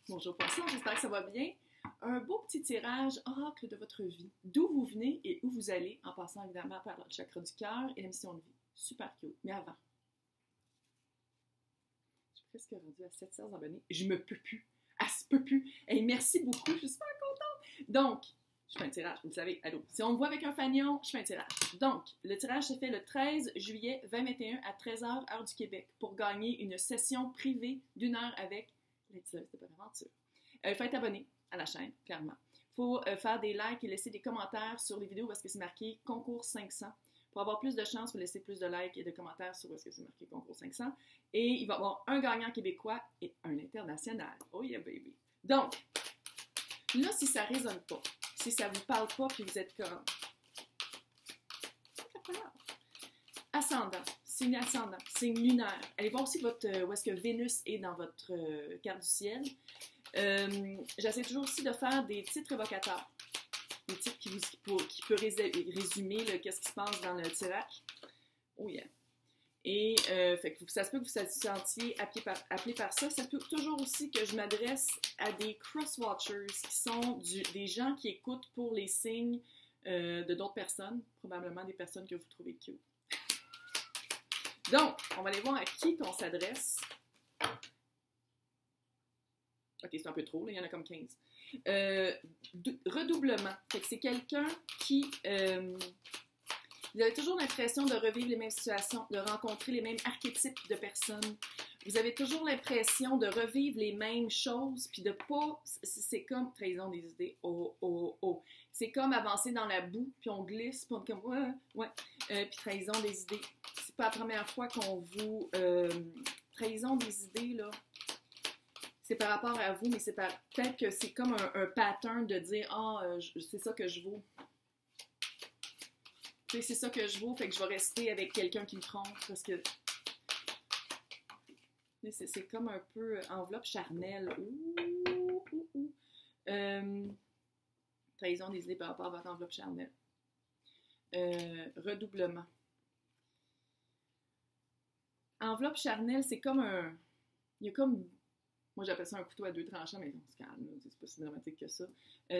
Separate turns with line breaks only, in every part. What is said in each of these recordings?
Bonjour Poisson, j'espère que ça va bien. Un beau petit tirage oracle de votre vie. D'où vous venez et où vous allez, en passant évidemment par le chakra du cœur et la mission de vie. Super cute. Mais avant, je suis presque rendue à 700 abonnés. Je me peux plus. Elle se peut plus. Et merci beaucoup, je suis super contente. Donc, je fais un tirage, vous le savez, allô. Si on me voit avec un fanion, je fais un tirage. Donc, le tirage s'est fait le 13 juillet 2021 à 13h, heure du Québec, pour gagner une session privée d'1 heure avec l'Intileuse de Bonaventure. Il faut être abonné à la chaîne, clairement. Il faut faire des likes et laisser des commentaires sur les vidéos parce que c'est marqué concours 500. Pour avoir plus de chance, il faut laisser plus de likes et de commentaires sur ce que c'est marqué concours 500. Et il va y avoir un gagnant québécois et un international. Oh yeah, baby! Donc, là, si ça ne résonne pas, si ça ne vous parle pas, puis vous êtes comme... Ascendant, signe ascendant, signe lunaire. Allez voir aussi où est-ce que Vénus est dans votre carte du ciel. J'essaie toujours aussi de faire des titres évocateurs. Des titres qui peut résumer qu'est-ce qui se passe dans le tirage. Oh yeah. Et fait que ça se peut que vous vous sentiez appelé par ça. Ça se peut toujours aussi que je m'adresse à des cross-watchers qui sont des gens qui écoutent pour les signes de d'autres personnes, probablement des personnes que vous trouvez cute. Donc, on va aller voir à qui qu'on s'adresse. Ok, c'est un peu trop, là, il y en a comme 15. Redoublement. Fait que c'est quelqu'un qui... vous avez toujours l'impression de revivre les mêmes situations, de rencontrer les mêmes archétypes de personnes. Vous avez toujours l'impression de revivre les mêmes choses, puis de pas... C'est comme trahison des idées. Oh, oh, oh. C'est comme avancer dans la boue, puis on glisse, puis on est comme... Ouais. Puis trahison des idées. C'est pas la première fois qu'on vous... trahison des idées, là. C'est par rapport à vous, mais c'est peut-être que c'est comme un pattern de dire « Ah, c'est ça que je vaux. » Tu sais, c'est ça que je vaux, fait que je vais rester avec quelqu'un qui me trompe, parce que... C'est comme un peu enveloppe charnelle. Trahison des idées par rapport à votre enveloppe charnelle. Redoublement. Enveloppe charnelle, c'est comme un... Il y a comme... Moi, j'appelle ça un couteau à deux tranchants, mais on se calme, c'est pas si dramatique que ça.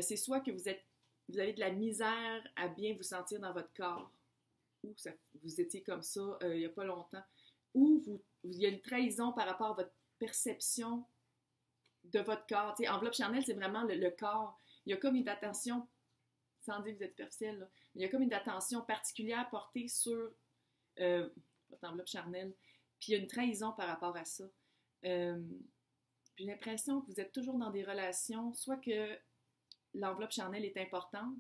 C'est soit que vous avez de la misère à bien vous sentir dans votre corps, ou vous étiez comme ça il n'y a pas longtemps, ou il y a une trahison par rapport à votre perception de votre corps. Tu sais, enveloppe charnelle, c'est vraiment le corps. Il y a comme une attention, sans dire que vous êtes superficiel, là, mais il y a comme une attention particulière portée sur votre enveloppe charnelle, puis il y a une trahison par rapport à ça. J'ai l'impression que vous êtes toujours dans des relations, soit que l'enveloppe charnelle est importante,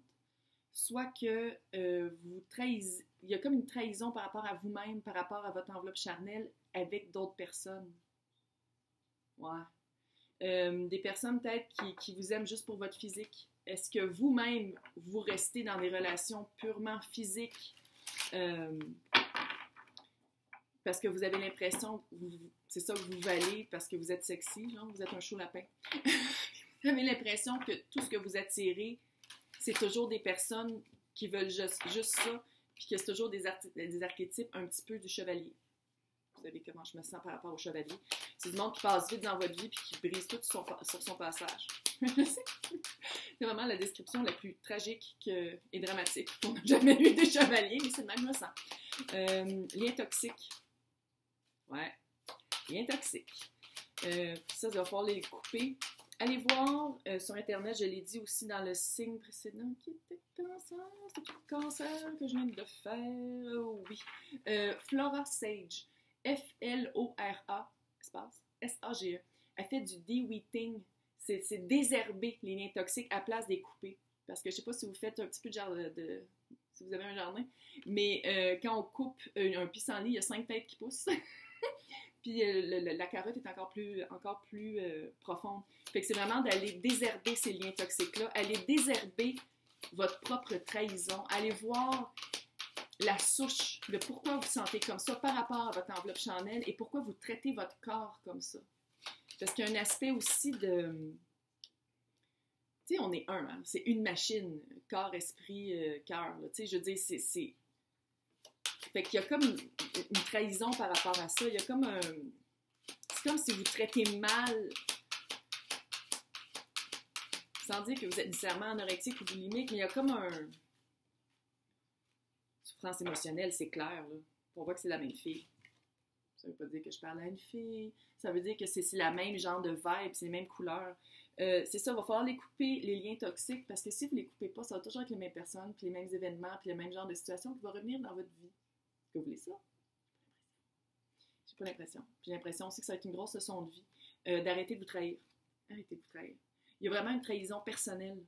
soit que vous trahissez. Il y a comme une trahison par rapport à vous-même, par rapport à votre enveloppe charnelle avec d'autres personnes. Ouais. Des personnes peut-être qui vous aiment juste pour votre physique. Est-ce que vous-même, vous restez dans des relations purement physiques parce que vous avez l'impression que c'est ça que vous valez parce que vous êtes sexy, genre, vous êtes un chaud lapin. Vous avez l'impression que tout ce que vous attirez, c'est toujours des personnes qui veulent juste ça, puis que c'est toujours des archétypes un petit peu du chevalier. Vous savez comment je me sens par rapport au chevalier. C'est du monde qui passe vite dans votre vie puis qui brise tout sur son passage. C'est vraiment la description la plus tragique et dramatique qu'on n'a jamais eu des chevaliers, mais c'est le même le sang. Lien toxique. Ouais, lien toxique. Ça, il va falloir les couper. Allez voir sur Internet, je l'ai dit aussi dans le signe précédent, qui était cancer, c'est le cancer que je viens de faire, oh oui. Flora Sage, Flora, espace, S-A-G-E. Elle fait du de-weeding, c'est désherber les liens toxiques à place des couper. Parce que je ne sais pas si vous faites un petit peu de jardin, si vous avez un jardin, mais quand on coupe un pissenlit, il y a 5 têtes qui poussent. Puis la carotte est encore plus profonde. Fait que c'est vraiment d'aller désherber ces liens toxiques-là, aller désherber votre propre trahison, aller voir la souche de pourquoi vous vous sentez comme ça par rapport à votre enveloppe charnelle et pourquoi vous traitez votre corps comme ça. Parce qu'il y a un aspect aussi de... Tu sais, on est un, hein? C'est une machine, corps, esprit, cœur. Tu sais, je veux dire, c'est... Fait qu'il y a comme une trahison par rapport à ça. Il y a comme un... C'est comme si vous traitez mal sans dire que vous êtes nécessairement anorexique ou boulimique, mais il y a comme un... Souffrance émotionnelle, c'est clair, là. On voit que c'est la même fille. Ça veut pas dire que je parle à une fille. Ça veut dire que c'est la même genre de vibe, c'est les mêmes couleurs. C'est ça, il va falloir les couper, les liens toxiques, parce que si vous ne les coupez pas, ça va toujours être les mêmes personnes, puis les mêmes événements, puis le même genre de situation qui va revenir dans votre vie. Est-ce que vous voulez ça? J'ai pas l'impression. J'ai l'impression aussi que ça va être une grosse leçon de vie. D'arrêter de vous trahir. Arrêtez de vous trahir. Il y a vraiment une trahison personnelle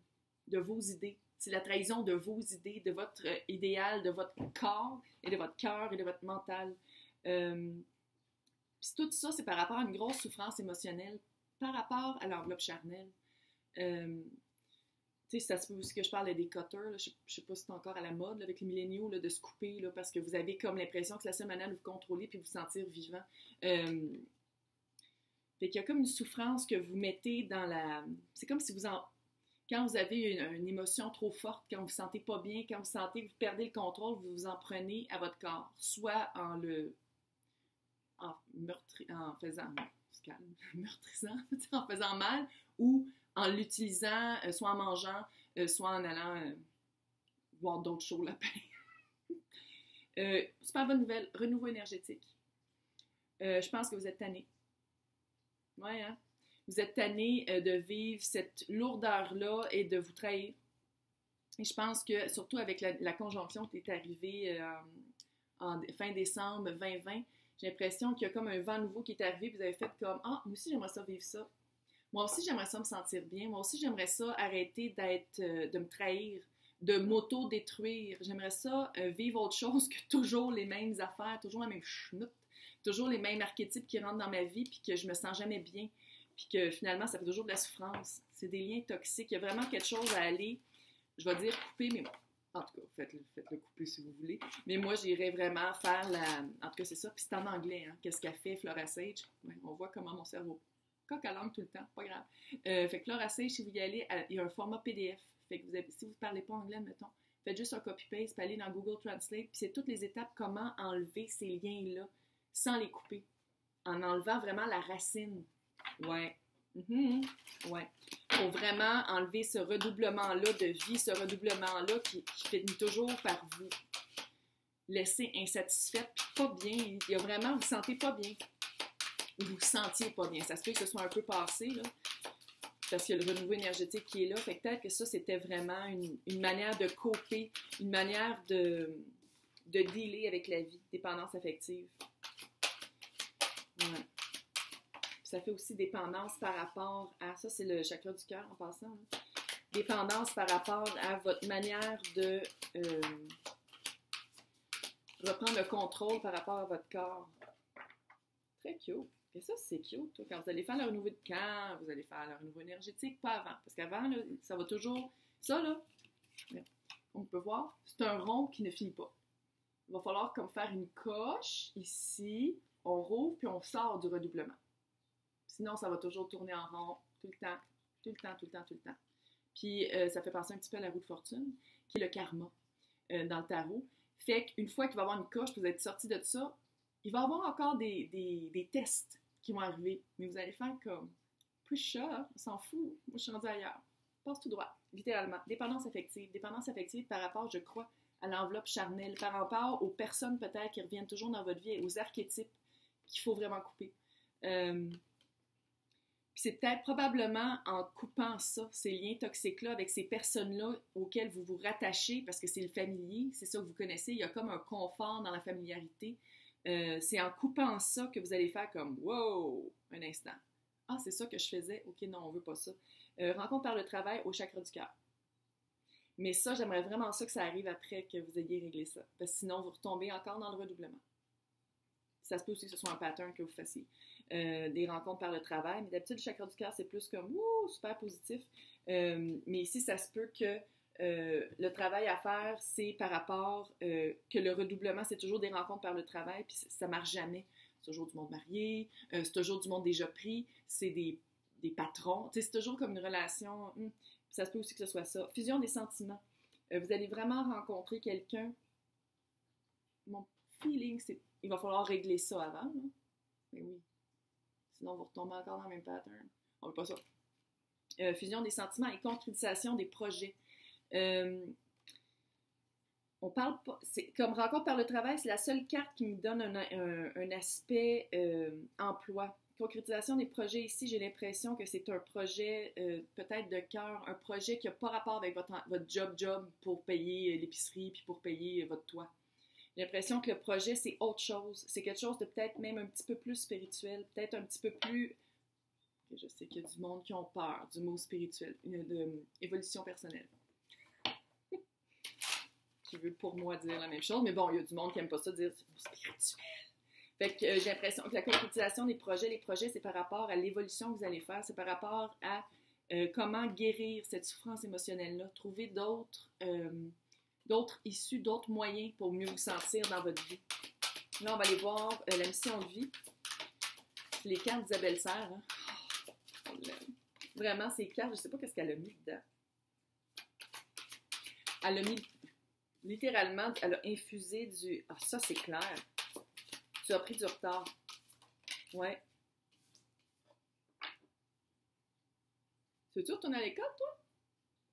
de vos idées. C'est la trahison de vos idées, de votre idéal, de votre corps et de votre cœur et de votre mental. Puis tout ça, c'est par rapport à une grosse souffrance émotionnelle, par rapport à l'enveloppe charnelle. Tu sais, ça se peut aussi que je parle des cutters, là, je sais pas si c'est encore à la mode là, avec les milléniaux, là, de se couper, là, parce que vous avez comme l'impression que c'est la seule manière de vous contrôler puis de vous sentir vivant. Fait qu'il y a comme une souffrance que vous mettez dans la... C'est comme si quand vous avez une émotion trop forte, quand vous ne vous sentez pas bien, quand vous sentez que vous perdez le contrôle, vous vous en prenez à votre corps, soit en faisant... meurtrisant, en faisant mal, ou en l'utilisant, soit en mangeant, soit en allant voir d'autres shows lapins. Super bonne nouvelle, renouveau énergétique. Je pense que vous êtes tanné. Ouais, hein? Vous êtes tanné de vivre cette lourdeur-là et de vous trahir. Et je pense que, surtout avec la conjonction qui est arrivée en fin décembre 2020, j'ai l'impression qu'il y a comme un vent nouveau qui est arrivé, vous avez fait comme « Ah, moi aussi j'aimerais ça vivre ça. Moi aussi j'aimerais ça me sentir bien. Moi aussi j'aimerais ça arrêter de me trahir, de m'auto-détruire. J'aimerais ça vivre autre chose que toujours les mêmes affaires, toujours la même chenoute, toujours les mêmes archétypes qui rentrent dans ma vie puis que je me sens jamais bien. Puis que finalement ça fait toujours de la souffrance. C'est des liens toxiques. Il y a vraiment quelque chose à aller, je vais dire couper, mais bon. En tout cas, faites-le couper si vous voulez. Mais moi, j'irais vraiment faire En tout cas, c'est ça. Puis c'est en anglais, hein. Qu'est-ce qu'a fait Flora Sage? Ouais, on voit comment mon cerveau... Coq à langue tout le temps, pas grave. Fait que Flora Sage, si vous y allez, il y a un format PDF. Fait que si vous ne parlez pas anglais, mettons, faites juste un copy-paste, puis allez dans Google Translate, puis c'est toutes les étapes comment enlever ces liens-là sans les couper. En enlevant vraiment la racine. Ouais. Ouais. Faut vraiment enlever ce redoublement-là de vie, ce redoublement-là qui finit toujours par vous laisser insatisfaite, puis pas bien. Il y a vraiment, vous ne sentez pas bien. Vous vous sentiez pas bien. Ça se peut que ce soit un peu passé, là, parce qu'il y a le renouveau énergétique qui est là. Fait que peut-être que ça, c'était vraiment une manière de coper, une manière de dealer avec la vie, dépendance affective. Ouais. Ça fait aussi dépendance par rapport à... Ça, c'est le chakra du cœur en passant. Hein. Dépendance par rapport à votre manière de reprendre le contrôle par rapport à votre corps. Très cute. Et ça, c'est cute. Toi. Quand vous allez faire le renouveau de camp, vous allez faire le renouveau énergétique, pas avant. Parce qu'avant, là, ça va toujours... Ça, là, on peut voir, c'est un rond qui ne finit pas. Il va falloir comme faire une coche ici, on rouvre, puis on sort du redoublement. Sinon, ça va toujours tourner en rond, tout le temps, tout le temps, tout le temps, tout le temps. Puis, ça fait penser un petit peu à la roue de fortune, qui est le karma dans le tarot. Fait qu'une fois qu'il va y avoir une coche, que vous êtes sorti de ça, il va y avoir encore des tests qui vont arriver. Mais vous allez faire comme, push ça, on s'en fout, moi je suis rendue ailleurs. Passe tout droit, littéralement. Dépendance affective par rapport, je crois, à l'enveloppe charnelle, par rapport aux personnes peut-être qui reviennent toujours dans votre vie, aux archétypes qu'il faut vraiment couper. Puis c'est peut-être probablement en coupant ça, ces liens toxiques-là, avec ces personnes-là auxquelles vous vous rattachez, parce que c'est le familier, c'est ça que vous connaissez, il y a comme un confort dans la familiarité. C'est en coupant ça que vous allez faire comme « Wow! » Un instant. « Ah, c'est ça que je faisais? Ok, non, on veut pas ça. » Rencontre par le travail au chakra du cœur. Mais ça, j'aimerais vraiment ça que ça arrive après que vous ayez réglé ça. Parce que sinon, vous retombez encore dans le redoublement. Ça se peut aussi que ce soit un pattern que vous fassiez. Des rencontres par le travail. Mais d'habitude, le chakra du cœur, c'est plus comme « Ouh, super positif. » Mais ici, ça se peut que le travail à faire, c'est par rapport que le redoublement, c'est toujours des rencontres par le travail, puis ça marche jamais. C'est toujours du monde marié, c'est toujours du monde déjà pris, c'est des patrons. Tu sais, c'est toujours comme une relation. Ça se peut aussi que ce soit ça. Fusion des sentiments. Vous allez vraiment rencontrer quelqu'un. Mon feeling, c'est il va falloir régler ça avant. Là. Mais oui. Sinon, vous retombez encore dans le même pattern. On veut pas ça. fusion des sentiments et concrétisation des projets. On parle pas, c'est comme rencontre par le travail, c'est la seule carte qui me donne un aspect emploi. Concrétisation des projets ici, j'ai l'impression que c'est un projet peut-être de cœur, un projet qui n'a pas rapport avec votre job pour payer l'épicerie puis pour payer votre toit. J'ai l'impression que le projet, c'est autre chose. C'est quelque chose de peut-être même un petit peu plus spirituel, peut-être un petit peu plus... Je sais qu'il y a du monde qui ont peur du mot spirituel, d'évolution personnelle. Qui veut pour moi dire la même chose, mais bon, il y a du monde qui n'aime pas ça dire c'est spirituel. Fait que j'ai l'impression que la concrétisation des projets, les projets, c'est par rapport à l'évolution que vous allez faire, c'est par rapport à comment guérir cette souffrance émotionnelle-là, trouver d'autres issues, d'autres moyens pour mieux vous sentir dans votre vie. Là, on va aller voir la mission de vie. C'est les cartes d'Isabelle Serre. Hein? Vraiment, ces cartes, je ne sais pas qu'est-ce qu'elle a mis dedans. Elle a mis, littéralement, elle a infusé du... Ah, ça, c'est clair. Tu as pris du retard. Ouais. Tu veux-tu retourner à l'école, toi?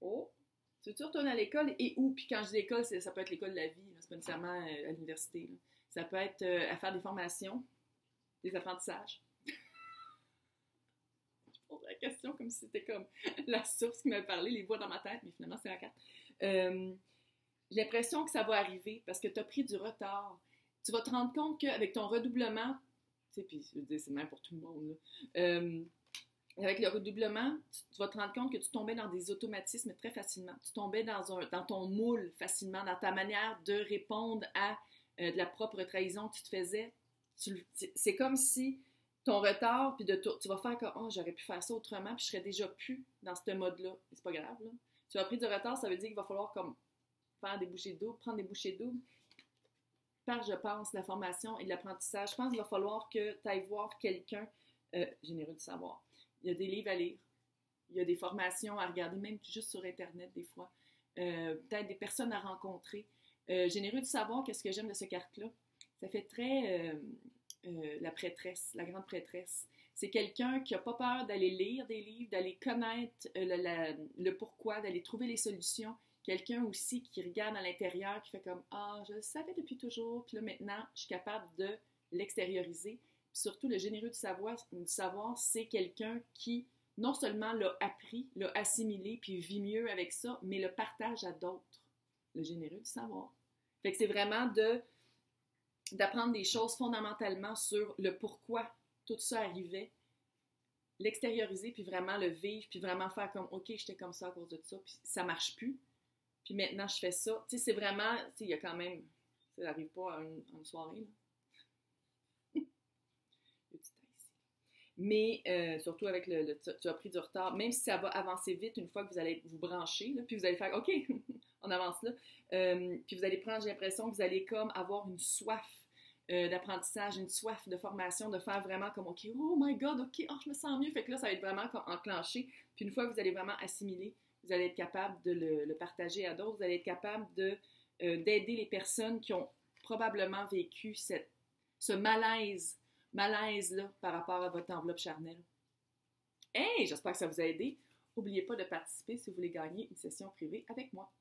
Oh! Tu veux-tu retourner à l'école et où? Puis quand je dis l'école, ça peut être l'école de la vie. C'est pas nécessairement à l'université. Là. Ça peut être à faire des formations, des apprentissages. Je pose la question comme si c'était comme la source qui m'a parlé, les voix dans ma tête, mais finalement, c'est la carte. J'ai l'impression que ça va arriver parce que tu as pris du retard. Tu vas te rendre compte qu'avec ton redoublement, tu sais, puis je veux dire, c'est même pour tout le monde, là, avec le redoublement, tu vas te rendre compte que tu tombais dans des automatismes très facilement. Tu tombais dans ton moule facilement, dans ta manière de répondre à de la propre trahison que tu te faisais. C'est comme si ton retard, puis tu vas faire comme « Oh, j'aurais pu faire ça autrement, puis je serais déjà plus dans ce mode-là. » C'est pas grave, là. Tu as pris du retard, ça veut dire qu'il va falloir comme faire des bouchées doubles, prendre des bouchées doubles. Par, je pense, la formation et l'apprentissage, je pense qu'il va falloir que tu ailles voir quelqu'un généreux du savoir. Il y a des livres à lire, il y a des formations à regarder, même juste sur Internet des fois. Peut-être des personnes à rencontrer. Généreux du savoir, qu'est-ce que j'aime de cette carte-là? Ça fait très la prêtresse, la grande prêtresse. C'est quelqu'un qui n'a pas peur d'aller lire des livres, d'aller connaître le pourquoi, d'aller trouver les solutions. Quelqu'un aussi qui regarde à l'intérieur, qui fait comme « Ah, je le savais depuis toujours, puis là maintenant, je suis capable de l'extérioriser. » Puis surtout, le généreux du savoir, c'est quelqu'un qui non seulement l'a appris, l'a assimilé, puis vit mieux avec ça, mais le partage à d'autres. Le généreux du savoir. Fait que c'est vraiment d'apprendre des choses fondamentalement sur le pourquoi tout ça arrivait, l'extérioriser, puis vraiment le vivre, puis vraiment faire comme « Ok, j'étais comme ça à cause de ça, puis ça marche plus. » Puis maintenant, je fais ça. Tu sais, c'est vraiment... Tu sais, il y a quand même... Ça n'arrive pas à une soirée, là. Mais surtout avec tu as pris du retard, même si ça va avancer vite une fois que vous allez vous brancher, là, puis vous allez faire « OK, on avance là. » Puis vous allez prendre, j'ai l'impression que vous allez comme avoir une soif d'apprentissage, une soif de formation, de faire vraiment comme « OK, oh my God, OK, oh, je me sens mieux. » Fait que là, ça va être vraiment comme enclenché. Puis une fois que vous allez vraiment assimiler, vous allez être capable de le partager à d'autres. Vous allez être capable d'aider les personnes qui ont probablement vécu ce malaise-là par rapport à votre enveloppe charnelle. Hey, j'espère que ça vous a aidé. N'oubliez pas de participer si vous voulez gagner une session privée avec moi.